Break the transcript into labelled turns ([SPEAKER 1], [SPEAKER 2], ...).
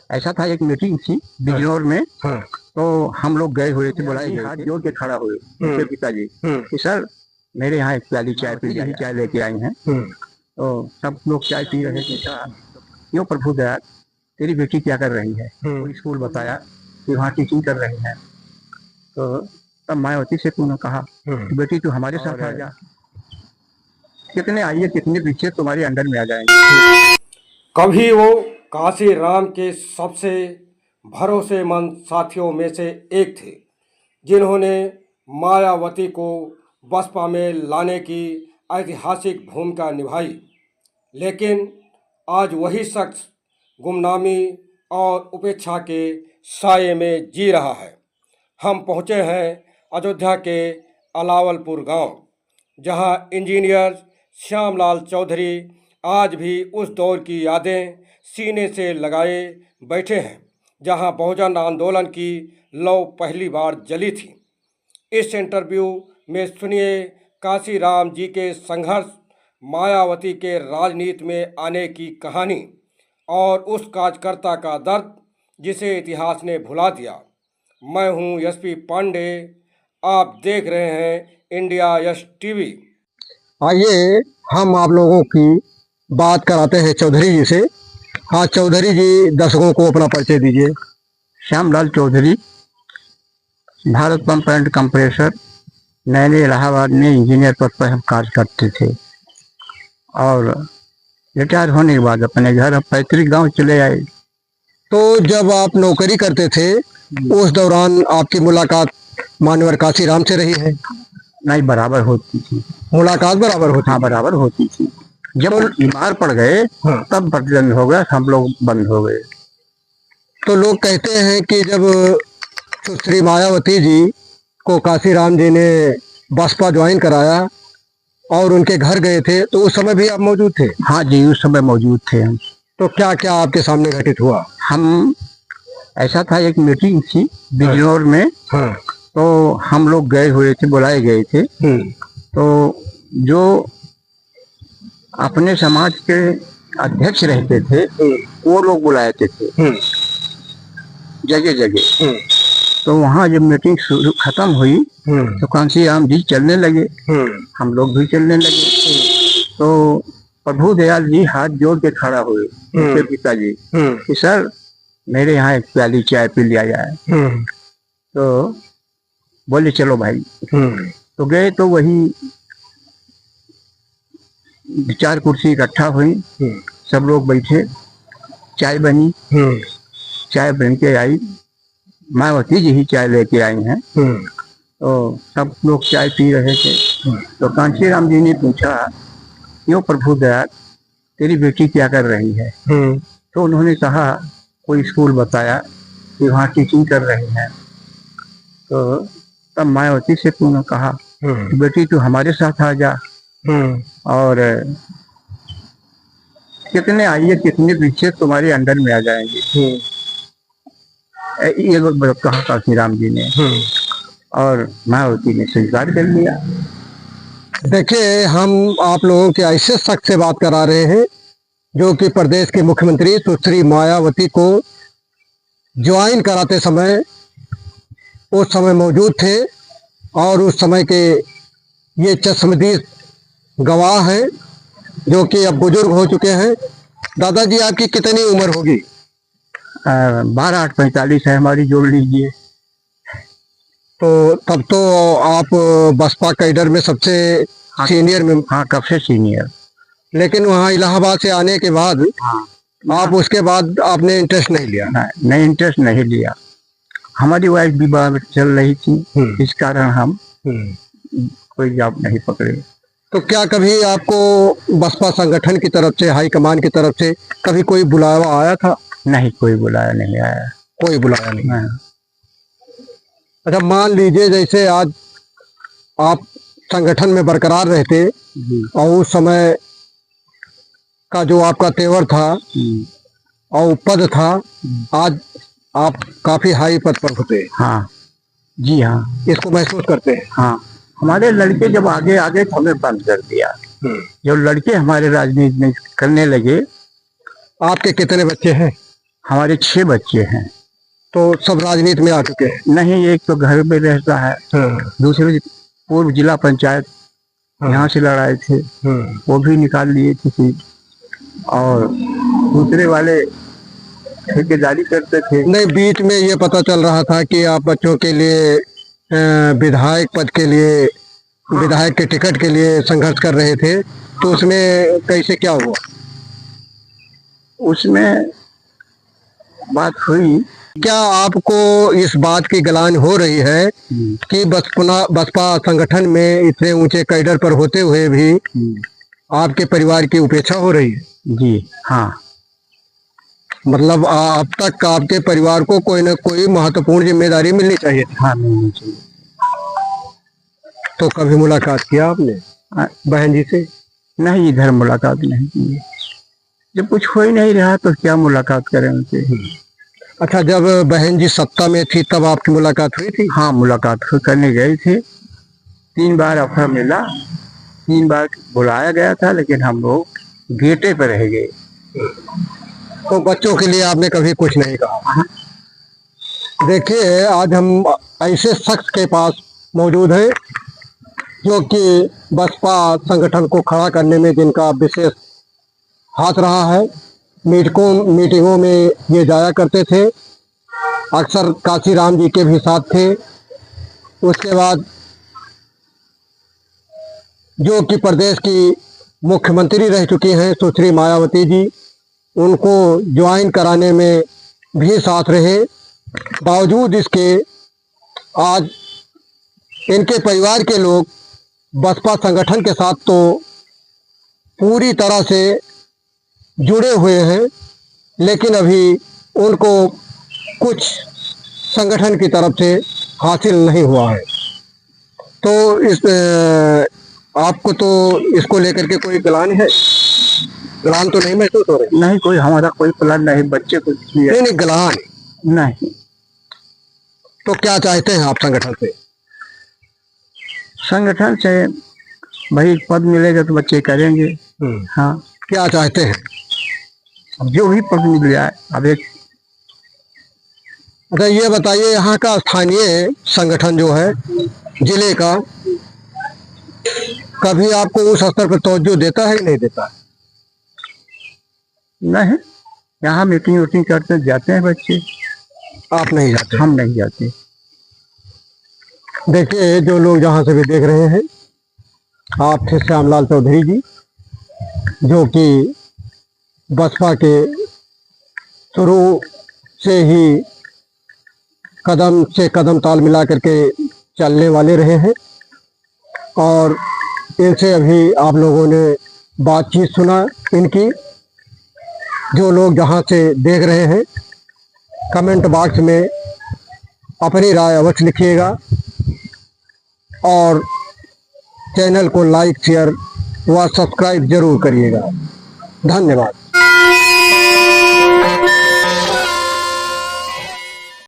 [SPEAKER 1] ऐसा था, एक मीटिंग थी बिजनौर में।
[SPEAKER 2] हाँ,
[SPEAKER 1] तो हम लोग गए हुए थे, बुलाए गए, हाथ जोड़ के खड़ा हुए उनके पिताजी कि सर मेरे यहाँ एक प्याली चाय पी लीजिए, चाय लेके आई हैं। तो सब लोग चाय पी रहे थे। कहा क्यों प्रभु दया, तेरी बेटी क्या कर रही है? कोई स्कूल बताया कि वहाँ टीचिंग कर रही है। तो तब मायावती से तूने कहा कि बेटी तू हमारे साथ आ जा, कितने आइए कितने पीछे तुम्हारे अंडर में आ जाएंगे।
[SPEAKER 2] कभी वो काशी राम के सबसे भरोसेमंद साथियों में से एक थे, जिन्होंने मायावती को बसपा में लाने की ऐतिहासिक भूमिका निभाई। लेकिन आज वही शख्स गुमनामी और उपेक्षा के साये में जी रहा है। हम पहुँचे हैं अयोध्या के अलावलपुर गांव, जहां इंजीनियर श्यामलाल चौधरी आज भी उस दौर की यादें सीने से लगाए बैठे हैं, जहां बहुजन आंदोलन की लौ पहली बार जली थी। इस इंटरव्यू में सुनिए काशीराम जी के संघर्ष, मायावती के राजनीति में आने की कहानी और उस कार्यकर्ता का दर्द जिसे इतिहास ने भुला दिया। मैं हूं एसपी पांडे, आप देख रहे हैं इंडिया यश टीवी।
[SPEAKER 3] आइए हम आप लोगों की बात कराते हैं चौधरी जी से। हाँ चौधरी जी, दर्शकों को अपना परिचय दीजिए।
[SPEAKER 1] Shyamlal Chaudhary, Bharat pump and compressor, Naini Allahabad में इंजीनियर पद पर हम कार्य करते थे और रिटायर होने के बाद अपने घर पैतृक गांव चले आए।
[SPEAKER 3] तो जब आप नौकरी करते थे उस दौरान आपकी मुलाकात मान्यवर काशीराम से रही है?
[SPEAKER 1] नहीं, बराबर होती थी
[SPEAKER 3] मुलाकात, बराबर होती?
[SPEAKER 1] हाँ, बराबर होती थी। जब
[SPEAKER 3] तो
[SPEAKER 1] बीमार पड़ गए तब प्रतिद्वंद हो गया, हम लोग बंद हो गए।
[SPEAKER 3] तो लोग कहते हैं कि जब सुश्री मायावती जी को काशीराम जी ने बसपा ज्वाइन कराया और उनके घर गए थे तो उस समय भी आप मौजूद थे?
[SPEAKER 1] हाँ जी, उस समय मौजूद थे हम।
[SPEAKER 3] तो क्या क्या आपके सामने घटित हुआ?
[SPEAKER 1] हम ऐसा था, एक मीटिंग थी बिजनौर में। तो हम लोग गए हुए थे, बुलाए गए थे। तो जो अपने समाज के अध्यक्ष रहते थे वो लोग बुलाए थे जगह जगह। तो वहाँ जब मीटिंग शुरू खत्म हुई तो कांशीराम जी चलने लगे, हम लोग भी चलने लगे। तो प्रभु दयाल जी हाथ जोड़ के खड़ा हुए उनके पिताजी कि सर मेरे यहाँ एक प्याली चाय पी लिया जाए। तो बोले चलो भाई। तो गए तो वही 4 कुर्सी इकट्ठा हुई, सब लोग बैठे, चाय बनी। चाय बन के आई, मायावती जी ही चाय लेके आई हैं। तो सब लोग चाय पी रहे थे। तो कांशीराम जी ने पूछा क्यों प्रभु दया, तेरी बेटी क्या कर रही है? तो उन्होंने कहा कोई स्कूल बताया कि वहाँ टीचिंग कर रही है। तो तब मायावती से तूने कहा बेटी तू हमारे साथ आ जा, और कितने आइए कितने पीछे तुम्हारे अंडर में आ जाएंगे। ये लोग कहा काशीराम जी ने, और मायावती ने स्वीकार कर लिया।
[SPEAKER 3] देखिए, हम आप लोगों के ऐसे शख्स से बात करा रहे हैं जो कि प्रदेश के मुख्यमंत्री सुश्री मायावती को ज्वाइन कराते समय उस समय मौजूद थे और उस समय के ये चश्मदीद गवाह हैं जो कि अब बुजुर्ग हो चुके हैं। दादाजी, आपकी कितनी उम्र होगी?
[SPEAKER 1] 12-8-45 है हमारी, जोड़ लीजिए।
[SPEAKER 3] तो तब तो आप बसपा कैडर में सबसे सीनियर में?
[SPEAKER 1] हाँ, कब से सीनियर।
[SPEAKER 3] लेकिन वहाँ इलाहाबाद से आने के बाद आप उसके बाद आपने इंटरेस्ट नहीं लिया?
[SPEAKER 1] नहीं, इंटरेस्ट नहीं लिया। हमारी वाइफ भी बाहर चल रही थी, इस कारण हम कोई जॉब नहीं पकड़े।
[SPEAKER 3] तो क्या कभी आपको बसपा संगठन की तरफ से, हाईकमान की तरफ से कभी कोई बुलावा आया था?
[SPEAKER 1] नहीं, कोई बुलाया नहीं आया।
[SPEAKER 3] कोई बुलाया नहीं? अच्छा, मान लीजिए जैसे आज आप संगठन में बरकरार रहते और उस समय का जो आपका तेवर था और पद था, आज आप काफी हाई पद पर होते।
[SPEAKER 1] हाँ जी, हाँ,
[SPEAKER 3] इसको महसूस करते हैं?
[SPEAKER 1] हाँ, हमारे लड़के जब आगे आगे तो हमें बंद कर दिया। जब लड़के हमारे राजनीति में करने लगे।
[SPEAKER 3] आपके कितने बच्चे हैं?
[SPEAKER 1] हमारे 6 बच्चे हैं।
[SPEAKER 3] तो सब राजनीति में आ चुके हैं।
[SPEAKER 1] नहीं, एक तो घर में रहता है, दूसरे पूर्व जिला पंचायत यहाँ से लड़ाए थे, वो भी निकाल लिए किसी, और दूसरे वाले ठेकेदारी करते थे।
[SPEAKER 3] नहीं, बीच में ये पता चल रहा था कि आप बच्चों के लिए विधायक पद के लिए, विधायक के टिकट के लिए संघर्ष कर रहे थे, तो उसमें कैसे क्या हुआ?
[SPEAKER 1] उसमें बात हुई।
[SPEAKER 3] क्या आपको इस बात की गलान हो रही है कि बसपा संगठन में इतने ऊंचे कैडर पर होते हुए भी आपके परिवार की उपेक्षा हो रही है?
[SPEAKER 1] जी हाँ।
[SPEAKER 3] मतलब अब तक आपके परिवार को कोई न कोई महत्वपूर्ण जिम्मेदारी मिलनी चाहिए।
[SPEAKER 1] हाँ, मिलनी चाहिए।
[SPEAKER 3] तो कभी मुलाकात किया आपने बहन जी से?
[SPEAKER 1] नहीं, इधर मुलाकात नहीं की। जब कुछ हो ही नहीं रहा तो क्या मुलाकात करें उनसे।
[SPEAKER 3] अच्छा, जब बहन जी सत्ता में थी तब आपकी मुलाकात हुई थी?
[SPEAKER 1] हाँ, मुलाकात करने गए थे। 3 बार अवसर मिला, 3 बार बुलाया गया था, लेकिन हम लोग गेटे पर रह गए।
[SPEAKER 3] तो बच्चों के लिए आपने कभी कुछ नहीं कहा? देखिए, आज हम ऐसे शख्स के पास मौजूद हैं जो कि बसपा संगठन को खड़ा करने में जिनका विशेष हाथ रहा है। मीटिंगों में ये जाया करते थे, अक्सर काशीराम जी के भी साथ थे। उसके बाद जो कि प्रदेश की मुख्यमंत्री रह चुकी हैं सुश्री मायावती जी, उनको ज्वाइन कराने में भी साथ रहे। बावजूद इसके आज इनके परिवार के लोग बसपा संगठन के साथ तो पूरी तरह से जुड़े हुए हैं, लेकिन अभी उनको कुछ संगठन की तरफ से हासिल नहीं हुआ है। तो इस आपको तो इसको लेकर के कोई प्लान है? गलान तो नहीं महसूस हो रही?
[SPEAKER 1] नहीं, कोई हमारा कोई प्लान नहीं। बच्चे को
[SPEAKER 3] नहीं, गलान
[SPEAKER 1] नहीं।
[SPEAKER 3] तो क्या चाहते हैं आप संगठन से?
[SPEAKER 1] संगठन से भाई पद मिलेगा तो बच्चे करेंगे। हाँ।
[SPEAKER 3] क्या चाहते हैं?
[SPEAKER 1] अब जो भी पद मिल जाए। अब एक
[SPEAKER 3] अच्छा, ये बताइए, यहाँ का स्थानीय संगठन जो है जिले का, कभी आपको उस स्तर पर तवज्जो देता है कि नहीं देता है?
[SPEAKER 1] नहीं, यहाँ मीटिंग वोटिंग करते जाते हैं बच्चे।
[SPEAKER 3] आप नहीं जाते?
[SPEAKER 1] हम नहीं जाते।
[SPEAKER 3] देखिए, जो लोग जहाँ से भी देख रहे हैं, आप थे श्यामलाल चौधरी जी, जो कि बसपा के शुरू से ही कदम से कदम ताल मिला करके चलने वाले रहे हैं, और इनसे अभी आप लोगों ने बातचीत सुना इनकी। जो लोग जहाँ से देख रहे हैं, कमेंट बॉक्स में अपनी राय अवश्य लिखिएगा, और चैनल को लाइक, शेयर व सब्सक्राइब जरूर करिएगा। धन्यवाद।